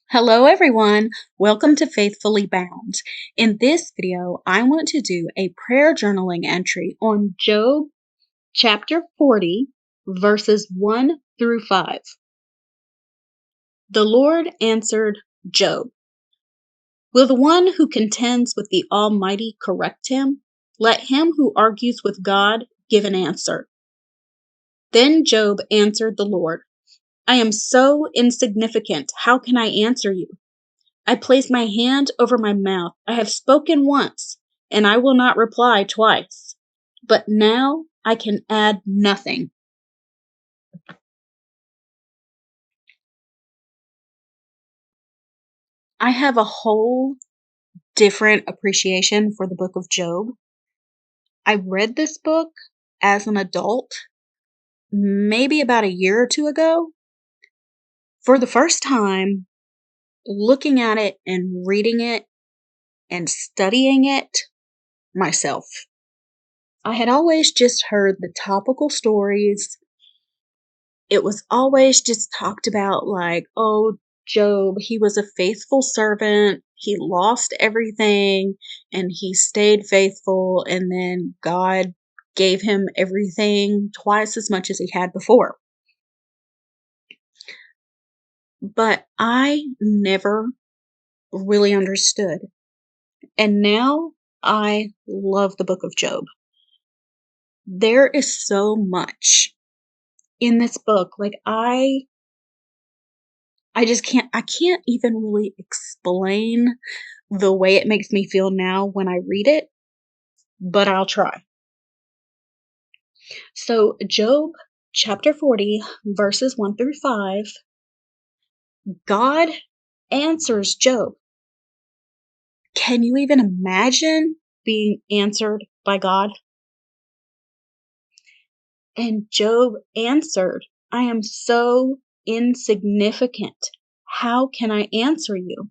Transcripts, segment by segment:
Hello, everyone. Welcome to Faithfully Bound. In this video, I want to do a prayer journaling entry on Job chapter 40, verses 1 through 5. The Lord answered Job, "Will the one who contends with the Almighty correct him? Let him who argues with God give an answer." Then Job answered the Lord, "I am so insignificant. How can I answer you? I place my hand over my mouth. I have spoken once, and I will not reply twice. But now I can add nothing." I have a whole different appreciation for the book of Job. I read this book as an adult, maybe about a year or two ago. For the first time, looking at it and reading it and studying it myself. I had always just heard the topical stories. It was always just talked about like, oh, Job, he was a faithful servant. He lost everything and he stayed faithful. And then God gave him everything twice as much as he had before. But I never really understood. And now I love the book of Job. There is so much in this book. Like I can't even really explain the way it makes me feel now when I read it, but I'll try. So, Job chapter 40, verses 1 through 5, God answers Job. Can you even imagine being answered by God? And Job answered, "I am so insignificant. How can I answer you?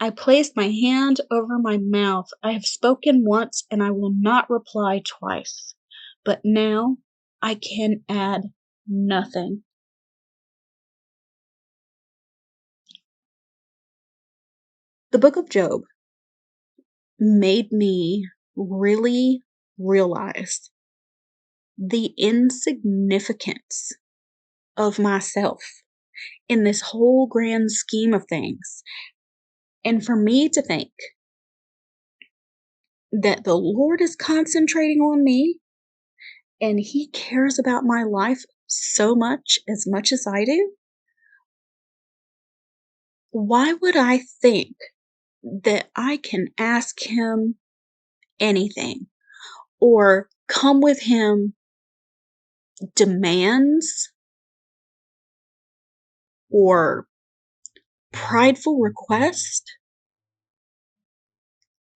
I placed my hand over my mouth. I have spoken once, and I will not reply twice. But now I can add nothing." The book of Job made me really realize the insignificance of myself in this whole grand scheme of things. And for me to think that the Lord is concentrating on me and He cares about my life so much as I do, why would I think that I can ask Him anything or come with Him demands or prideful request?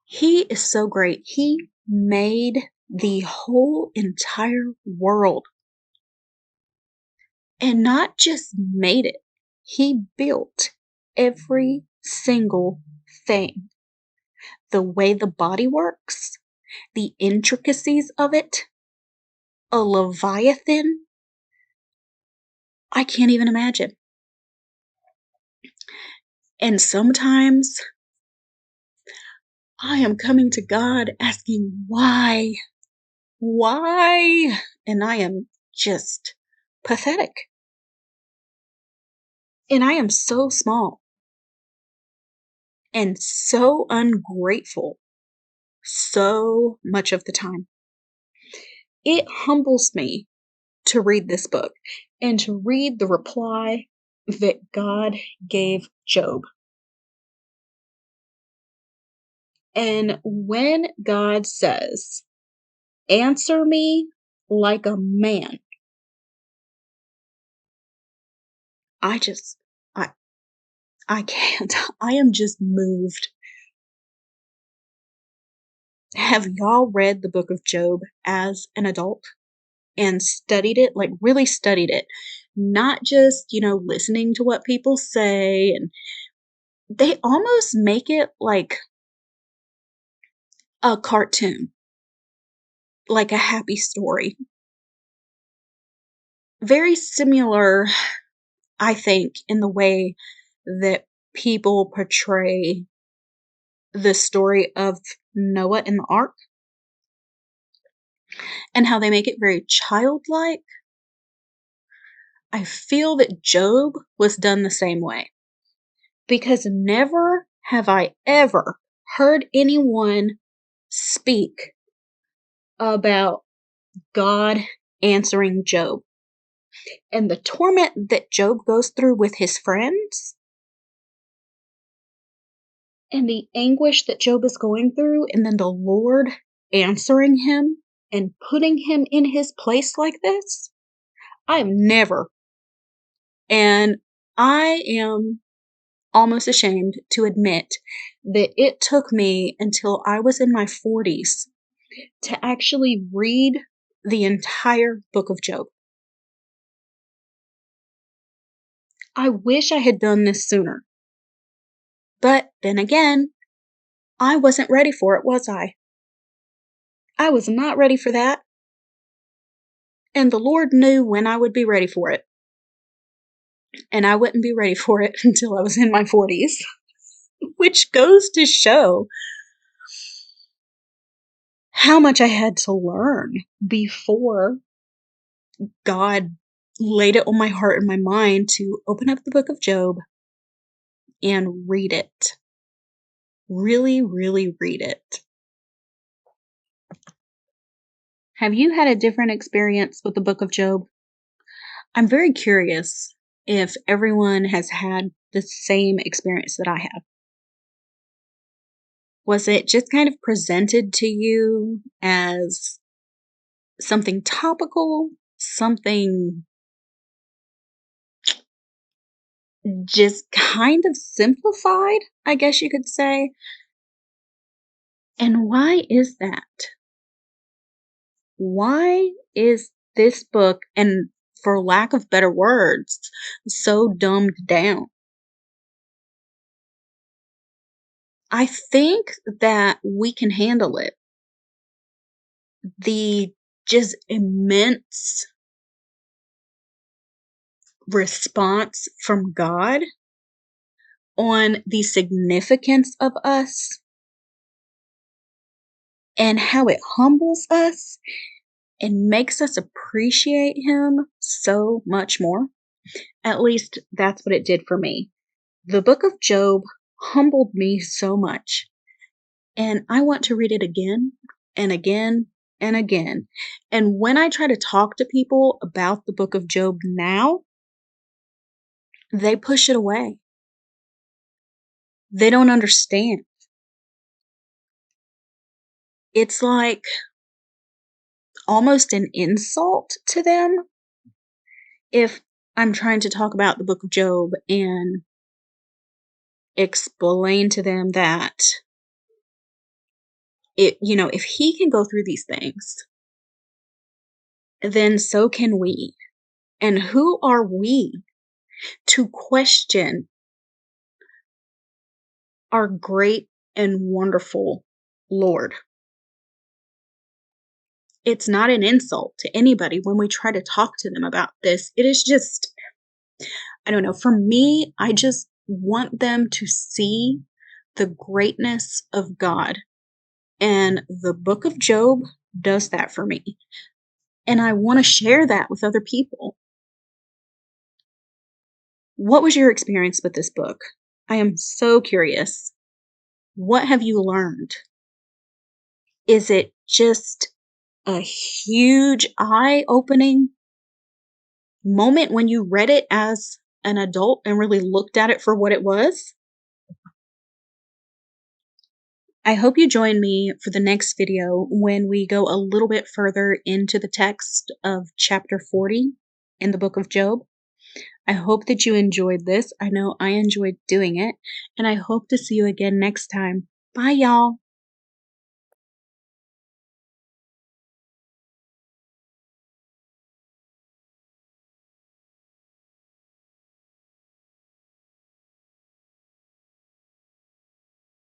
He is so great. He made the whole entire world. And not just made it, He built every single thing. The way the body works, the intricacies of it, a leviathan, I can't even imagine. And sometimes I am coming to God asking why, and I am just pathetic. And I am so small and so ungrateful so much of the time. It humbles me to read this book and to read the reply that God gave Job. And when God says, "Answer me like a man," I just, I, I can't. I am just moved. Have y'all read the book of Job as an adult and studied it? Like, really studied it. Not just, listening to what people say. And they almost make it like a cartoon, like a happy story. Very similar, I think, in the way that people portray the story of Noah and the ark and how they make it very childlike. I feel that Job was done the same way, because never have I ever heard anyone speak about God answering Job and the torment that Job goes through with his friends and the anguish that Job is going through, and then the Lord answering him and putting him in his place like this. I've never, and I am almost ashamed to admit that it took me until I was in my 40s to actually read the entire book of Job. I wish I had done this sooner. But then again, I wasn't ready for it, was I? I was not ready for that. And the Lord knew when I would be ready for it. And I wouldn't be ready for it until I was in my 40s, which goes to show how much I had to learn before God laid it on my heart and my mind to open up the book of Job and read it. Really, really read it. Have you had a different experience with the book of Job? I'm very curious if everyone has had the same experience that I have. Was it just kind of presented to you as something topical, something just kind of simplified, I guess you could say? And why is that? Why is this book, and for lack of better words, so dumbed down? I think that we can handle it. The just immense response from God on the significance of us and how it humbles us and makes us appreciate Him so much more. At least that's what it did for me. The book of Job humbled me so much, and I want to read it again and again and again. And when I try to talk to people about the book of Job now, they push it away. They don't understand. It's like almost an insult to them if I'm trying to talk about the book of Job and explain to them that if he can go through these things, then so can we. And who are we to question our great and wonderful Lord? It's not an insult to anybody when we try to talk to them about this. It is just, I don't know, for me, I just want them to see the greatness of God. And the book of Job does that for me. And I want to share that with other people. What was your experience with this book? I am so curious. What have you learned? Is it just a huge eye-opening moment when you read it as an adult and really looked at it for what it was? I hope you join me for the next video when we go a little bit further into the text of chapter 40 in the book of Job. I hope that you enjoyed this. I know I enjoyed doing it, and I hope to see you again next time. Bye, y'all.